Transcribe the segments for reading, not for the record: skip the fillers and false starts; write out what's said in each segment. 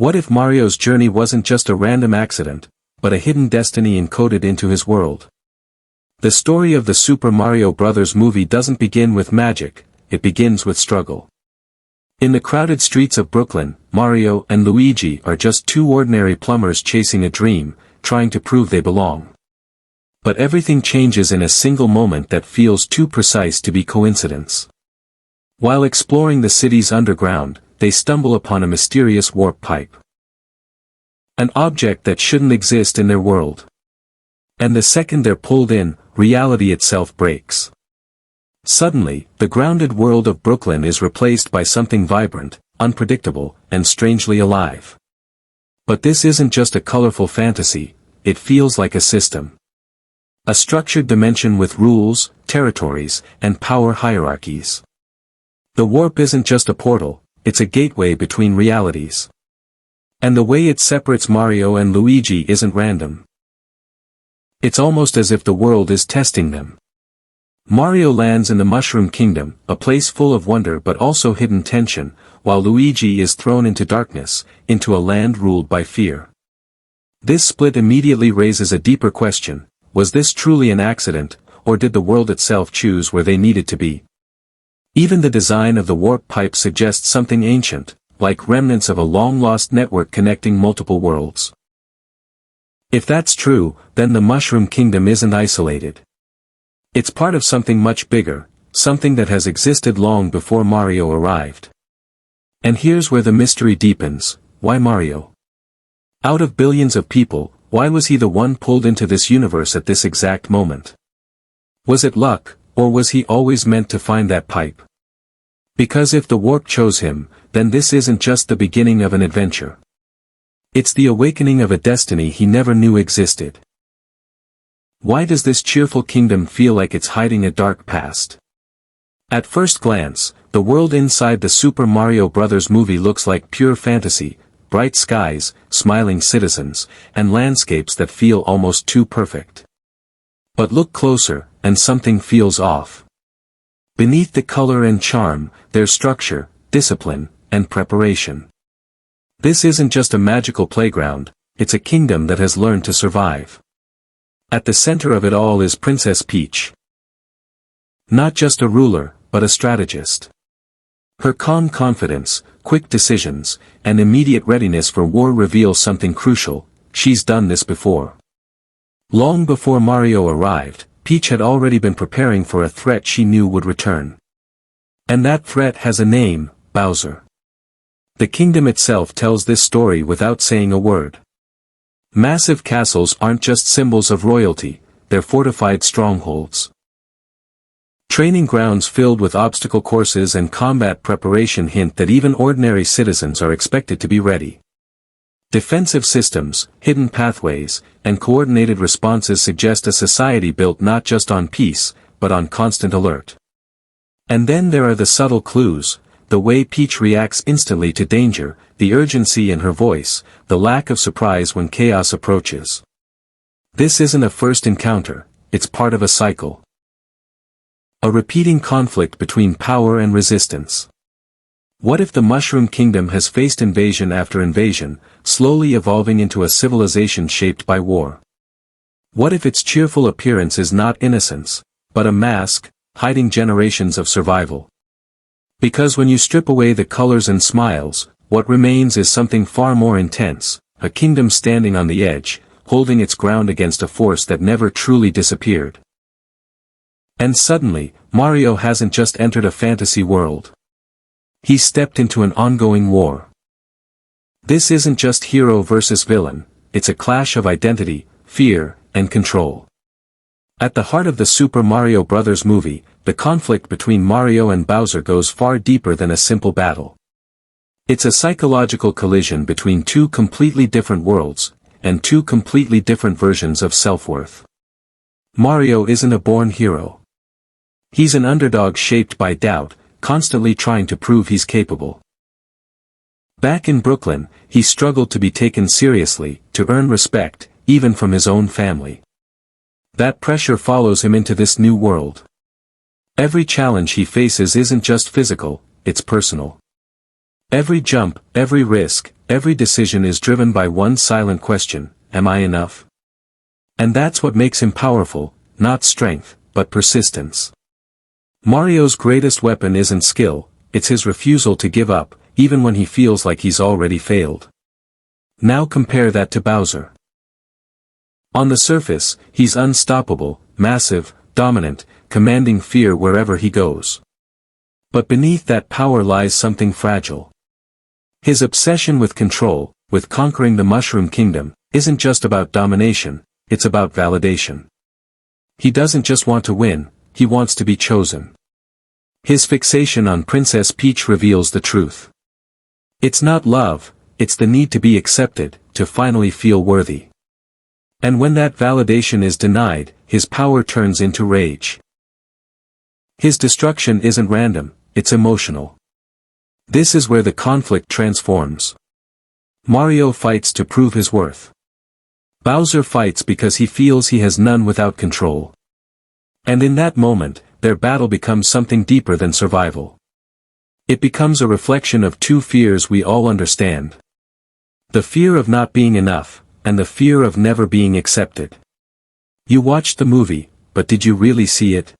What if Mario's journey wasn't just a random accident, but a hidden destiny encoded into his world? The story of the Super Mario Bros. Movie doesn't begin with magic, it begins with struggle. In the crowded streets of Brooklyn, Mario and Luigi are just two ordinary plumbers chasing a dream, trying to prove they belong. But everything changes in a single moment that feels too precise to be coincidence. While exploring the city's underground, they stumble upon a mysterious warp pipe. An object that shouldn't exist in their world. And the second they're pulled in, reality itself breaks. Suddenly, the grounded world of Brooklyn is replaced by something vibrant, unpredictable, and strangely alive. But this isn't just a colorful fantasy, it feels like a system. A structured dimension with rules, territories, and power hierarchies. The warp isn't just a portal, it's a gateway between realities. And the way it separates Mario and Luigi isn't random. It's almost as if the world is testing them. Mario lands in the Mushroom Kingdom, a place full of wonder but also hidden tension, while Luigi is thrown into darkness, into a land ruled by fear. This split immediately raises a deeper question: was this truly an accident, or did the world itself choose where they needed to be? Even the design of the warp pipe suggests something ancient, like remnants of a long-lost network connecting multiple worlds. If that's true, then the Mushroom Kingdom isn't isolated. It's part of something much bigger, something that has existed long before Mario arrived. And here's where the mystery deepens: why Mario? Out of billions of people, why was he the one pulled into this universe at this exact moment? Was it luck, or was he always meant to find that pipe? Because if the warp chose him, then this isn't just the beginning of an adventure. It's the awakening of a destiny he never knew existed. Why does this cheerful kingdom feel like it's hiding a dark past? At first glance, the world inside the Super Mario Bros. Movie looks like pure fantasy: bright skies, smiling citizens, and landscapes that feel almost too perfect. But look closer, and something feels off. Beneath the color and charm, there's structure, discipline, and preparation. This isn't just a magical playground, it's a kingdom that has learned to survive. At the center of it all is Princess Peach. Not just a ruler, but a strategist. Her calm confidence, quick decisions, and immediate readiness for war reveal something crucial: she's done this before. Long before Mario arrived, Peach had already been preparing for a threat she knew would return. And that threat has a name: Bowser. The kingdom itself tells this story without saying a word. Massive castles aren't just symbols of royalty, they're fortified strongholds. Training grounds filled with obstacle courses and combat preparation hint that even ordinary citizens are expected to be ready. Defensive systems, hidden pathways, and coordinated responses suggest a society built not just on peace, but on constant alert. And then there are the subtle clues: the way Peach reacts instantly to danger, the urgency in her voice, the lack of surprise when chaos approaches. This isn't a first encounter, it's part of a cycle. A repeating conflict between power and resistance. What if the Mushroom Kingdom has faced invasion after invasion, slowly evolving into a civilization shaped by war? What if its cheerful appearance is not innocence, but a mask, hiding generations of survival? Because when you strip away the colors and smiles, what remains is something far more intense: a kingdom standing on the edge, holding its ground against a force that never truly disappeared. And suddenly, Mario hasn't just entered a fantasy world. He's stepped into an ongoing war. This isn't just hero versus villain, it's a clash of identity, fear, and control. At the heart of the Super Mario Bros. Movie, the conflict between Mario and Bowser goes far deeper than a simple battle. It's a psychological collision between two completely different worlds, and two completely different versions of self-worth. Mario isn't a born hero. He's an underdog shaped by doubt, constantly trying to prove he's capable. Back in Brooklyn, he struggled to be taken seriously, to earn respect, even from his own family. That pressure follows him into this new world. Every challenge he faces isn't just physical, it's personal. Every jump, every risk, every decision is driven by one silent question: am I enough? And that's what makes him powerful, not strength, but persistence. Mario's greatest weapon isn't skill, it's his refusal to give up, even when he feels like he's already failed. Now compare that to Bowser. On the surface, he's unstoppable, massive, dominant, commanding fear wherever he goes. But beneath that power lies something fragile. His obsession with control, with conquering the Mushroom Kingdom, isn't just about domination, it's about validation. He doesn't just want to win, he wants to be chosen. His fixation on Princess Peach reveals the truth. It's not love, it's the need to be accepted, to finally feel worthy. And when that validation is denied, his power turns into rage. His destruction isn't random, it's emotional. This is where the conflict transforms. Mario fights to prove his worth. Bowser fights because he feels he has none without control. And in that moment, their battle becomes something deeper than survival. It becomes a reflection of two fears we all understand. The fear of not being enough, and the fear of never being accepted. You watched the movie, but did you really see it?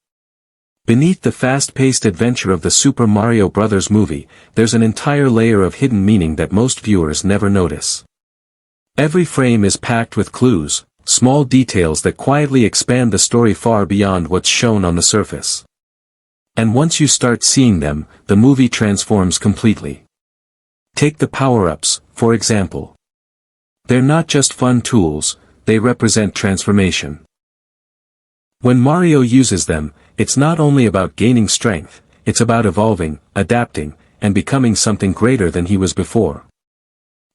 Beneath the fast-paced adventure of the Super Mario Bros. Movie, there's an entire layer of hidden meaning that most viewers never notice. Every frame is packed with clues, small details that quietly expand the story far beyond what's shown on the surface. And once you start seeing them, the movie transforms completely. Take the power-ups, for example. They're not just fun tools, they represent transformation. When Mario uses them, it's not only about gaining strength, it's about evolving, adapting, and becoming something greater than he was before.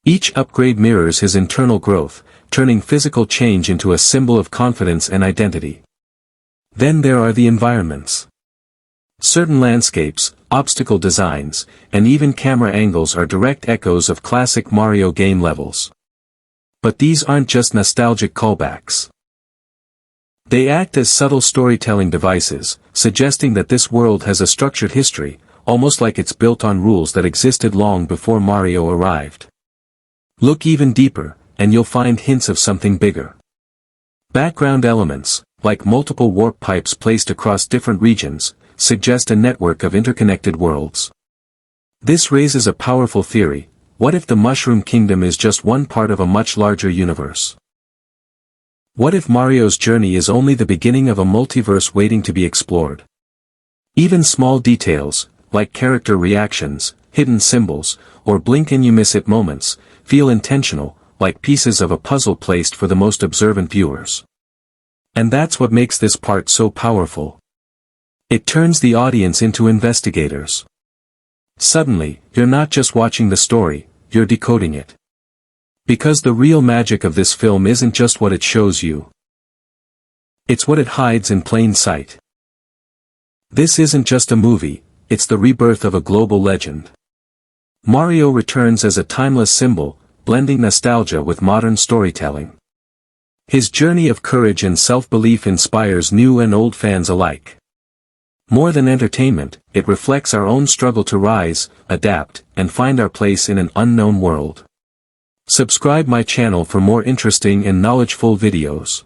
Each upgrade mirrors his internal growth, turning physical change into a symbol of confidence and identity. Then there are the environments. Certain landscapes, obstacle designs, and even camera angles are direct echoes of classic Mario game levels. But these aren't just nostalgic callbacks. They act as subtle storytelling devices, suggesting that this world has a structured history, almost like it's built on rules that existed long before Mario arrived. Look even deeper, and you'll find hints of something bigger. Background elements, like multiple warp pipes placed across different regions, suggest a network of interconnected worlds. This raises a powerful theory: what if the Mushroom Kingdom is just one part of a much larger universe? What if Mario's journey is only the beginning of a multiverse waiting to be explored? Even small details, like character reactions, hidden symbols, or blink-and-you-miss-it moments, feel intentional, like pieces of a puzzle placed for the most observant viewers. And that's what makes this part so powerful. It turns the audience into investigators. Suddenly, you're not just watching the story, you're decoding it. Because the real magic of this film isn't just what it shows you. It's what it hides in plain sight. This isn't just a movie, it's the rebirth of a global legend. Mario returns as a timeless symbol, blending nostalgia with modern storytelling. His journey of courage and self-belief inspires new and old fans alike. More than entertainment, it reflects our own struggle to rise, adapt, and find our place in an unknown world. Subscribe my channel for more interesting and knowledgeful videos.